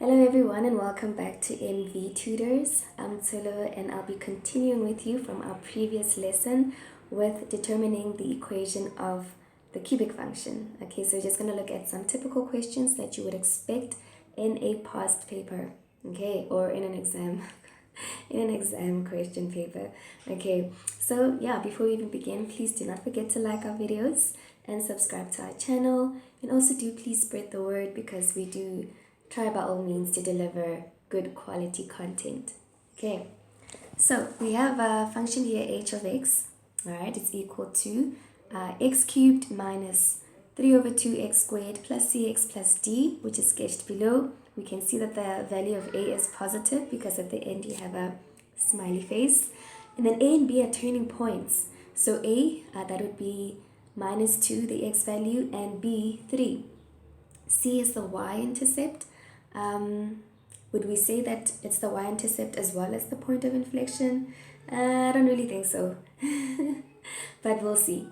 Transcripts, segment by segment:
Hello everyone and welcome back to MV Tutors. I'm Tolo and I'll be continuing with you from our previous lesson with determining the equation of the cubic function. Okay, so we're just going to look at some typical questions that you would expect in a past paper, okay, or in an exam, in an exam question paper. Okay, so yeah, before we even begin, please do not forget to like our videos and subscribe to our channel, and also do please spread the word because we do try by all means to deliver good quality content. Okay, so we have a function here, h of x, all right, it's equal to x cubed minus 3 over 2x squared plus cx plus d, which is sketched below. We can see that the value of a is positive because at the end you have a smiley face. And then a and b are turning points. So a, that would be minus 2, the x value, and b, 3. C is the y-intercept. Would we say that it's the y-intercept as well as the point of inflection? I don't really think so, but we'll see.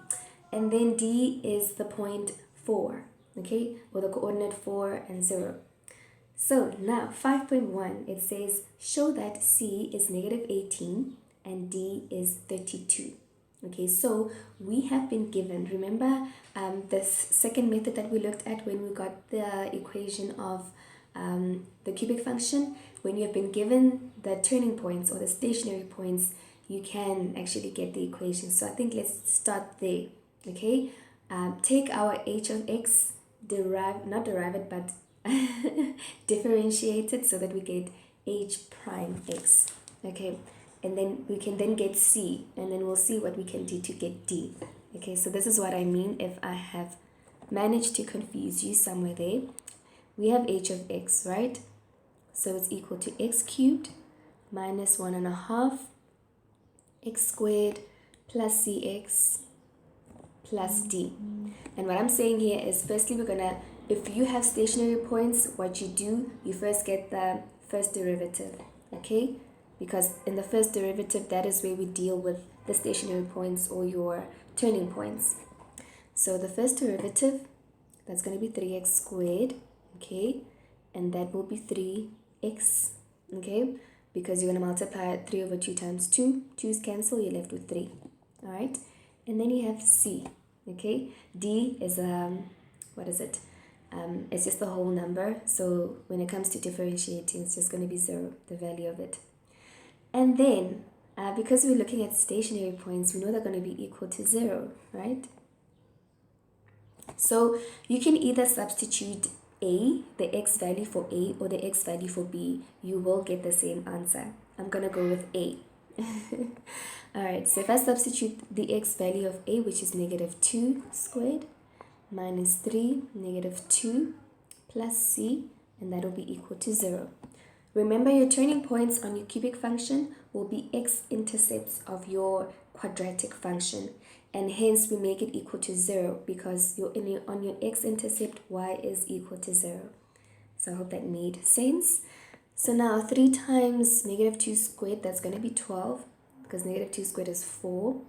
And then D is the point 4, okay, or the coordinate 4 and 0. So now 5.1, it says show that C is negative 18 and D is 32. Okay, so we have been given, remember this second method that we looked at when we got the equation of the cubic function. When you have been given the turning points or the stationary points, you can actually get the equation. So I think let's start there. Okay, take our h of x, not derive it, but differentiate it so that we get h prime x. Okay, and then we can then get c, and then we'll see what we can do to get d. Okay, so this is what I mean if I have managed to confuse you somewhere there. We have h of x, right? So it's equal to x cubed minus 1.5 x squared plus cx plus d. And what I'm saying here is, firstly, we're gonna, if you have stationary points, what you do, you first get the first derivative, okay? Because in the first derivative, that is where we deal with the stationary points or your turning points. So the first derivative, that's going to be 3x squared, okay, and that will be 3x, okay, because you're going to multiply 3 over 2 times 2. 2's cancel, you're left with 3, all right? And then you have c, okay. D is, what is it? It's just the whole number, so when it comes to differentiating, it's just going to be 0, the value of it. And then, because we're looking at stationary points, we know they're going to be equal to 0, right? So you can either substitute a, the x value for a, or the x value for b. You will get the same answer. I'm going to go with a. Alright, so if I substitute the x value of a, which is negative 2 squared, minus 3, negative 2, plus c, and that will be equal to 0. Remember, your turning points on your cubic function will be x-intercepts of your quadratic function, and hence we make it equal to 0 because on your x-intercept, y is equal to 0. So I hope that made sense. So now 3 times negative 2 squared, that's going to be 12 because negative 2 squared is 4.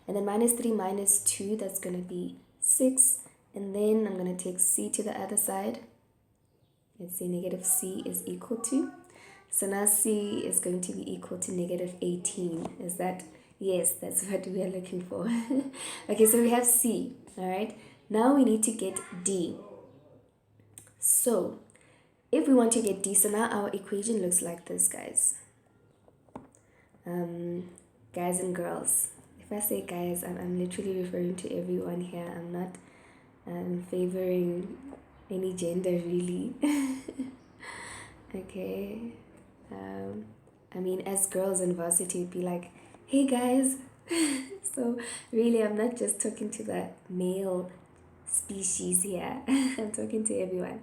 And then minus 3 minus 2, that's going to be 6. And then I'm going to take c to the other side. Let's say negative c is equal to. So now c is going to be equal to negative 18. Is that? Yes, that's what we are looking for. Okay, so we have c, all right? Now we need to get d. So if we want to get d, so now our equation looks like this, guys. Guys and girls. If I say guys, I'm literally referring to everyone here. I'm not favoring any gender, really. Okay. I mean, as girls in varsity, it'd be like, hey guys. So really, I'm not just talking to the male species here. I'm talking to everyone.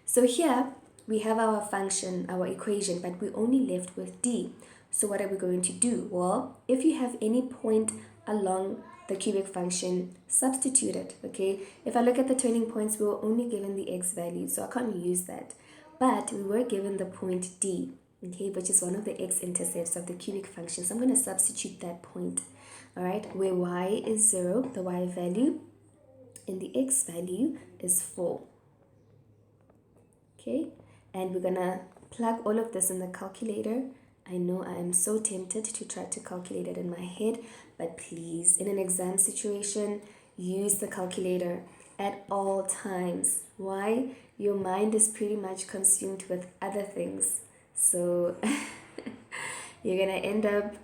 So here we have our function, our equation, but we're only left with d. So what are we going to do? Well, if you have any point along the cubic function, substitute it, okay? If I look at the turning points, we were only given the x value, so I can't use that. But we were given the point d, okay, which is one of the x-intercepts of the cubic function. So I'm going to substitute that point, all right, where y is 0, the y value, and the x value is 4. Okay, and we're going to plug all of this in the calculator. I know I am so tempted to try to calculate it in my head, but please, in an exam situation, use the calculator at all times. Why? Your mind is pretty much consumed with other things. So you're gonna end up,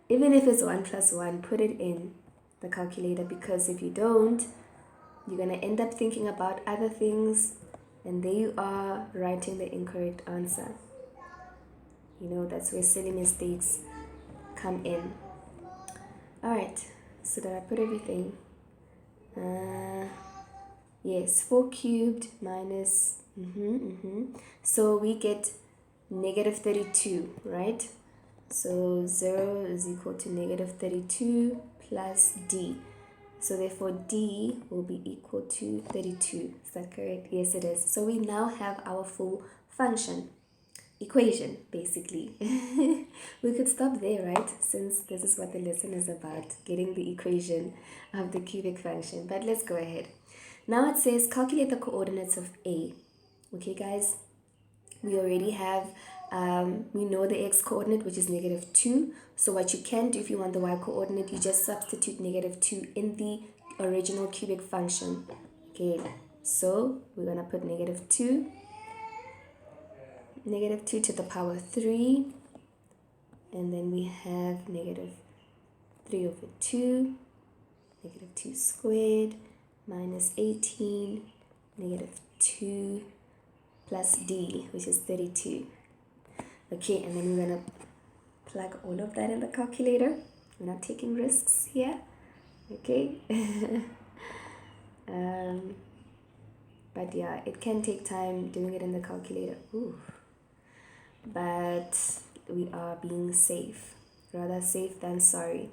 even if it's 1 plus 1, put it in the calculator, because if you don't, you're gonna end up thinking about other things, and there you are writing the incorrect answer. You know, that's where silly mistakes come in. Alright, so did I put everything? Yes, 4 cubed minus, so we get negative 32, right? So 0 is equal to negative 32 plus d. So therefore d will be equal to 32. Is that correct? Yes, it is. So we now have our full function. Equation, basically. We could stop there, right? Since this is what the lesson is about, getting the equation of the cubic function. But let's go ahead. Now it says calculate the coordinates of A. Okay, guys, we already have, we know the x coordinate, which is negative 2. So what you can do if you want the y coordinate, you just substitute negative 2 in the original cubic function. Okay, so we're going to put negative 2 to the power 3, and then we have negative 3 over 2, negative 2 squared, minus 18, negative 2, plus d, which is 32. Okay, and then we're going to plug all of that in the calculator. We're not taking risks here. Okay. But yeah, it can take time doing it in the calculator. Ooh. But we are being safe. Rather safe than sorry.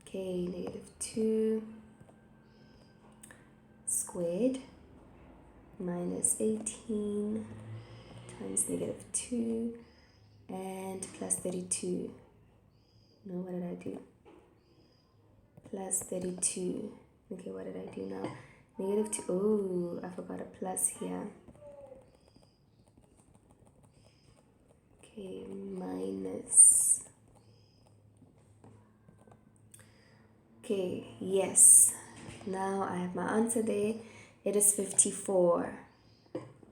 Okay, negative 2 squared minus 18 times negative 2 and plus 32. No, what did I do? Plus 32. Okay, what did I do now? Negative 2. Oh, I forgot a plus here. Okay, minus. Okay, yes. Now I have my answer there. It is 54.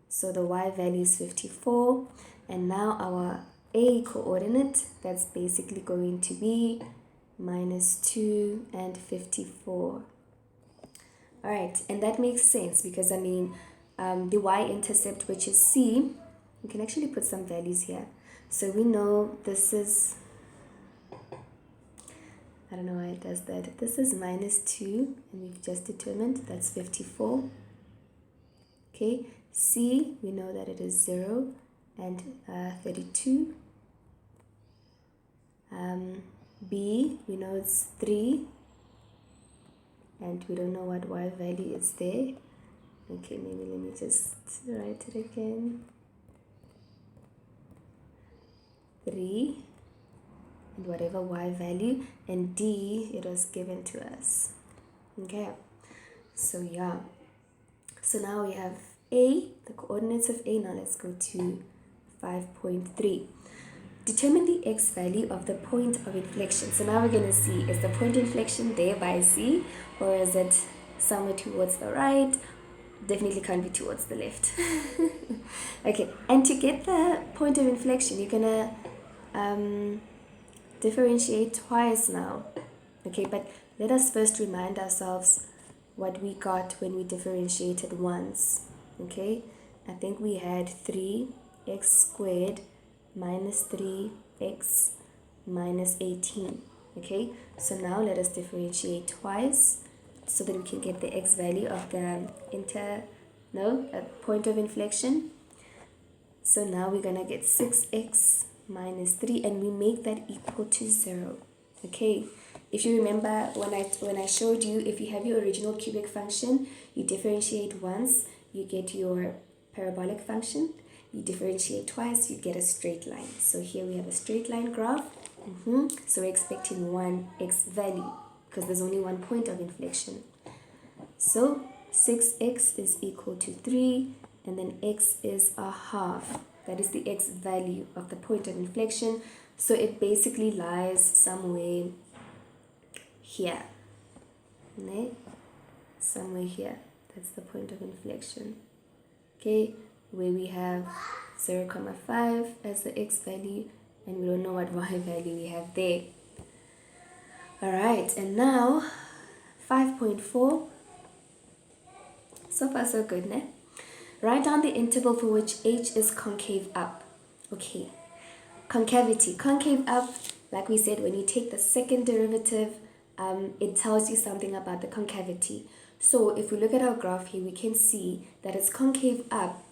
So the y value is 54. And now our A coordinate, that's basically going to be minus 2 and 54. Alright, and that makes sense because, I mean, the y-intercept, which is C, we can actually put some values here. So we know this is, I don't know why it does that. This is minus 2, and we've just determined that's 54. Okay, C, we know that it is 0 and 32. B, we know it's 3, and we don't know what y value is there. Okay, maybe let me just write it again. 3 and whatever y value, and D, it was given to us. Okay, so yeah, so now we have A, the coordinates of A. Now let's go to 5.3. Determine the x value of the point of inflection. So now we're going to see, is the point of inflection there by C, or is it somewhere towards the right? Definitely can't be towards the left. Okay, and to get the point of inflection, you're going to differentiate twice now. Okay, but let us first remind ourselves what we got when we differentiated once. Okay, I think we had 3x squared minus 3x minus 18. Okay, so now let us differentiate twice so that we can get the x value of the point of inflection. So now we're gonna get 6x minus 3, and we make that equal to 0. Okay, if you remember when I showed you, if you have your original cubic function, you differentiate once, you get your parabolic function. You differentiate twice, you get a straight line. So here we have a straight line graph. So we're expecting one x value because there's only one point of inflection. So 6x is equal to 3, and then x is a half. That is the x value of the point of inflection. So it basically lies somewhere here. Okay? Somewhere here. That's the point of inflection. Okay, where we have 0.5 as the x value, and we don't know what y value we have there. Alright, and now 5.4. So far so good, ne? Write down the interval for which h is concave up. Okay, concavity. Concave up, like we said, when you take the second derivative, it tells you something about the concavity. So if we look at our graph here, we can see that it's concave up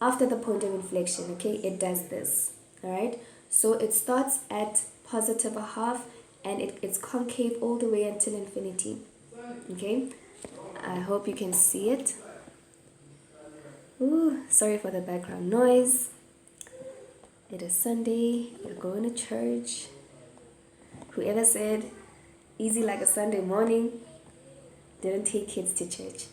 after the point of inflection. Okay, it does this. All right, so it starts at positive a half, and it's concave all the way until infinity. Okay, I hope you can see it. Ooh, sorry for the background noise. It is Sunday, you're going to church. Whoever said easy like a Sunday morning didn't take kids to church.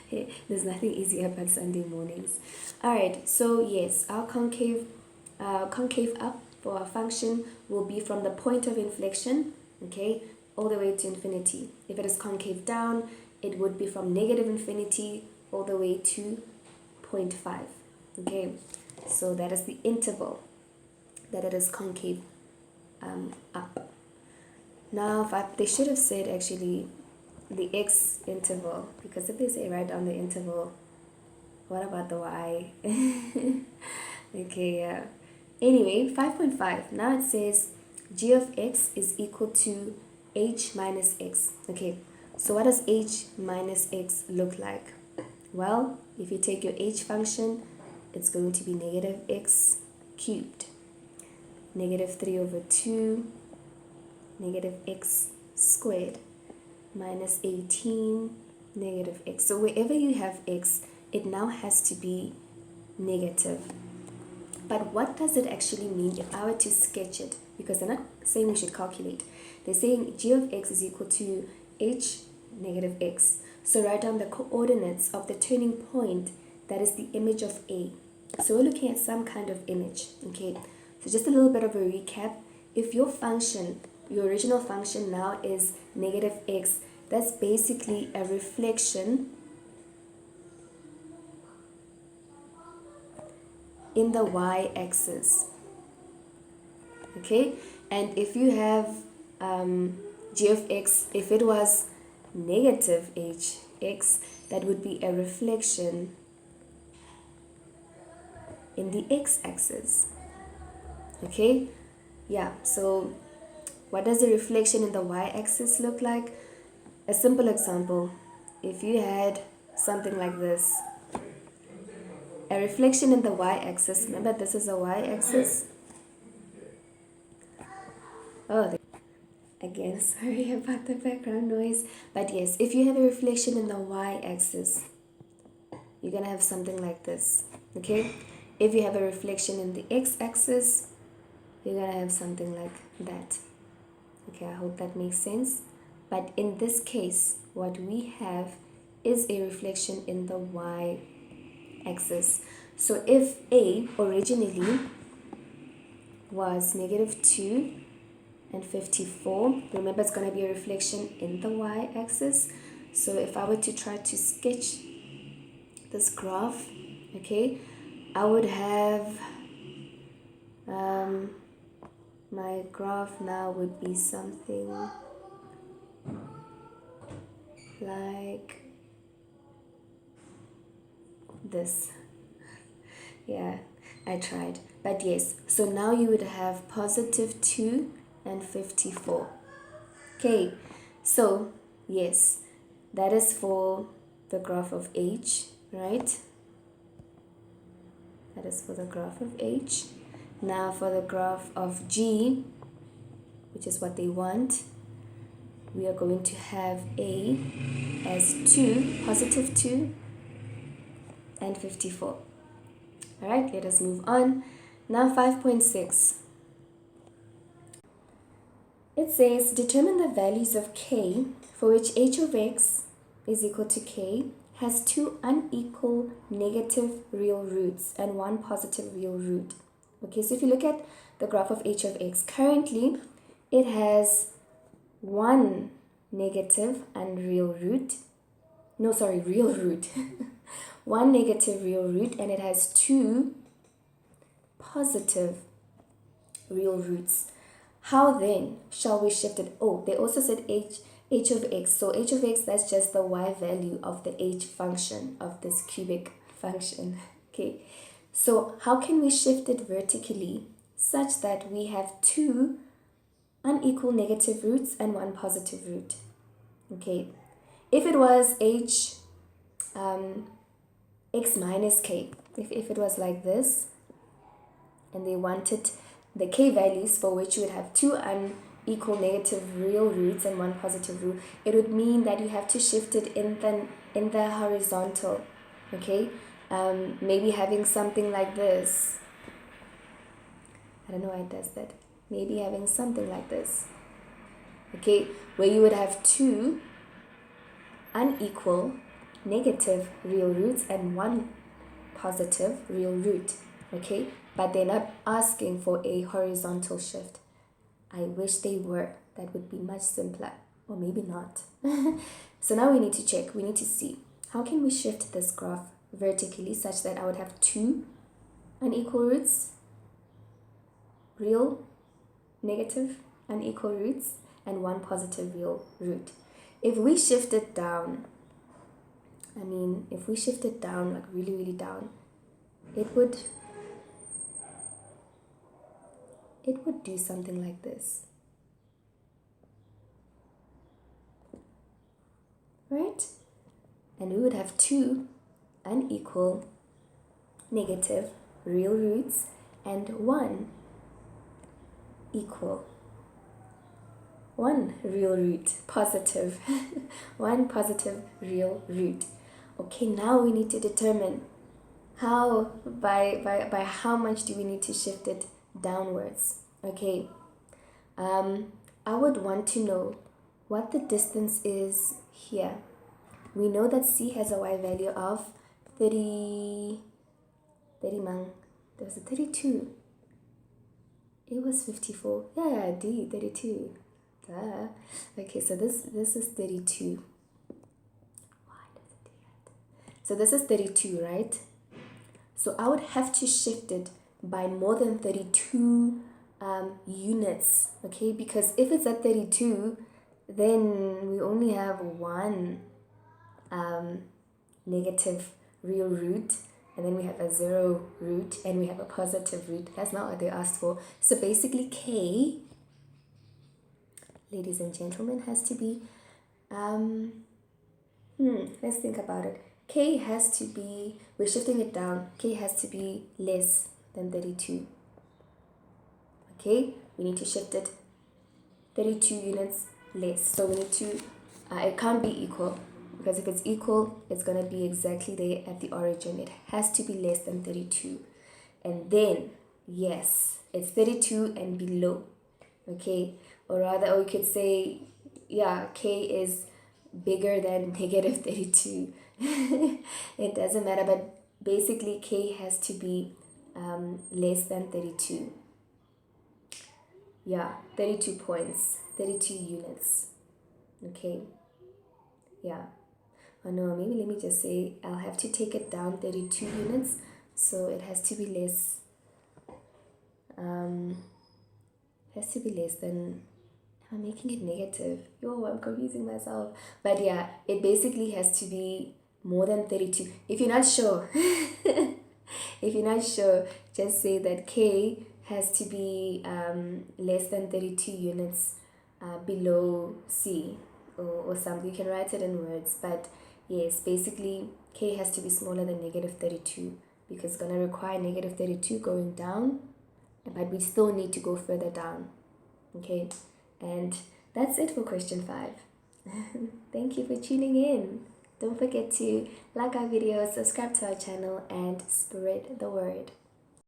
Hey, there's nothing easy about Sunday mornings. Alright, so yes, our concave up for our function will be from the point of inflection, okay, all the way to infinity. If it is concave down, it would be from negative infinity all the way to 0.5. Okay, so that is the interval that it is concave up. Now, they should have said actually the x interval, because if they say write down the interval, what about the y? Okay, yeah. Anyway, 5.5. Now it says g of x is equal to h minus x. Okay, so what does h minus x look like? Well, if you take your h function, it's going to be negative x cubed, negative 3 over 2, negative x squared, minus 18, negative x. So wherever you have x, it now has to be negative. But what does it actually mean if I were to sketch it? Because they're not saying we should calculate. They're saying g of x is equal to h negative x. So write down the coordinates of the turning point that is the image of A. So we're looking at some kind of image, okay? So just a little bit of a recap. If your function, your original function now is negative x, that's basically a reflection in the y-axis, okay? And if you have g of x, if it was negative hx, that would be a reflection in the x-axis, okay? Yeah, so what does a reflection in the y-axis look like? A simple example, if you had something like this, a reflection in the y-axis, remember this is a y-axis. Oh, again, sorry about the background noise. But yes, if you have a reflection in the y-axis, you're going to have something like this, okay? If you have a reflection in the x-axis, you're going to have something like that. Okay, I hope that makes sense. But in this case, what we have is a reflection in the y-axis. So if A originally was negative 2 and 54, remember it's going to be a reflection in the y-axis. So if I were to try to sketch this graph, okay, I would have my graph now would be something like this. Yeah, I tried, but yes, so now you would have positive 2 and 54. Okay, so yes, that is for the graph of h, right? That is for the graph of h. Now for the graph of g, which is what they want, we are going to have A as 2, positive 2 and 54. Alright, let us move on. Now 5.6. It says, determine the values of k for which h of x is equal to k has two unequal negative real roots and one positive real root. Okay, so if you look at the graph of h of x, currently it has one negative and real root. No, sorry, real root. One negative real root, and it has two positive real roots. How then shall we shift it? Oh, they also said h of x. So h of x, that's just the y value of the h function of this cubic function. Okay, so how can we shift it vertically such that we have two unequal negative roots and one positive root? Okay, if it was x minus k, if it was like this, and they wanted the k values for which you would have two unequal negative real roots and one positive root, it would mean that you have to shift it in the horizontal. Okay, maybe having something like this. I don't know why it does that. Maybe having something like this. Okay, where you would have two unequal negative real roots and one positive real root. Okay, but they're not asking for a horizontal shift. I wish they were. That would be much simpler, or maybe not. So now we need to check. We need to see how can we shift this graph vertically such that I would have two unequal roots, real negative unequal roots, and one positive real root. If we shift it down, if we shift it down, like really, really down, it would do something like this. Right? And we would have two unequal negative real roots and one real root, positive, one positive real root. Okay, now we need to determine how, by how much do we need to shift it downwards. Okay, I would want to know what the distance is here. We know that C has a y value of 30 mang. There was a 32. It was 54. Yeah, D, 32. Duh. Okay, so this is 32. Why does it do that? So this is 32, right? So I would have to shift it by more than 32 units, okay? Because if it's at 32, then we only have one negative real root, and then we have a zero root, and we have a positive root. That's not what they asked for. So basically K, ladies and gentlemen, has to be, let's think about it. K has to be, we're shifting it down, K has to be less than 32. Okay, we need to shift it 32 units less. So we need to, it can't be equal, because if it's equal, it's going to be exactly there at the origin. It has to be less than 32. And then, yes, it's 32 and below. Okay, or rather, or you could say, yeah, K is bigger than negative 32. It doesn't matter, but basically K has to be less than 32. Yeah, 32 points, 32 units. Okay, yeah. Oh no, maybe let me just say I'll have to take it down 32 units, so it has to be less. Has to be less than. I'm making it negative. Yo, I'm confusing myself. But yeah, it basically has to be more than 32. If you're not sure, just say that K has to be less than 32 units below C or something. You can write it in words, but yes, basically K has to be smaller than negative 32 because it's going to require negative 32 going down, but we still need to go further down. Okay, and that's it for question 5. Thank you for tuning in. Don't forget to like our videos, subscribe to our channel, and spread the word.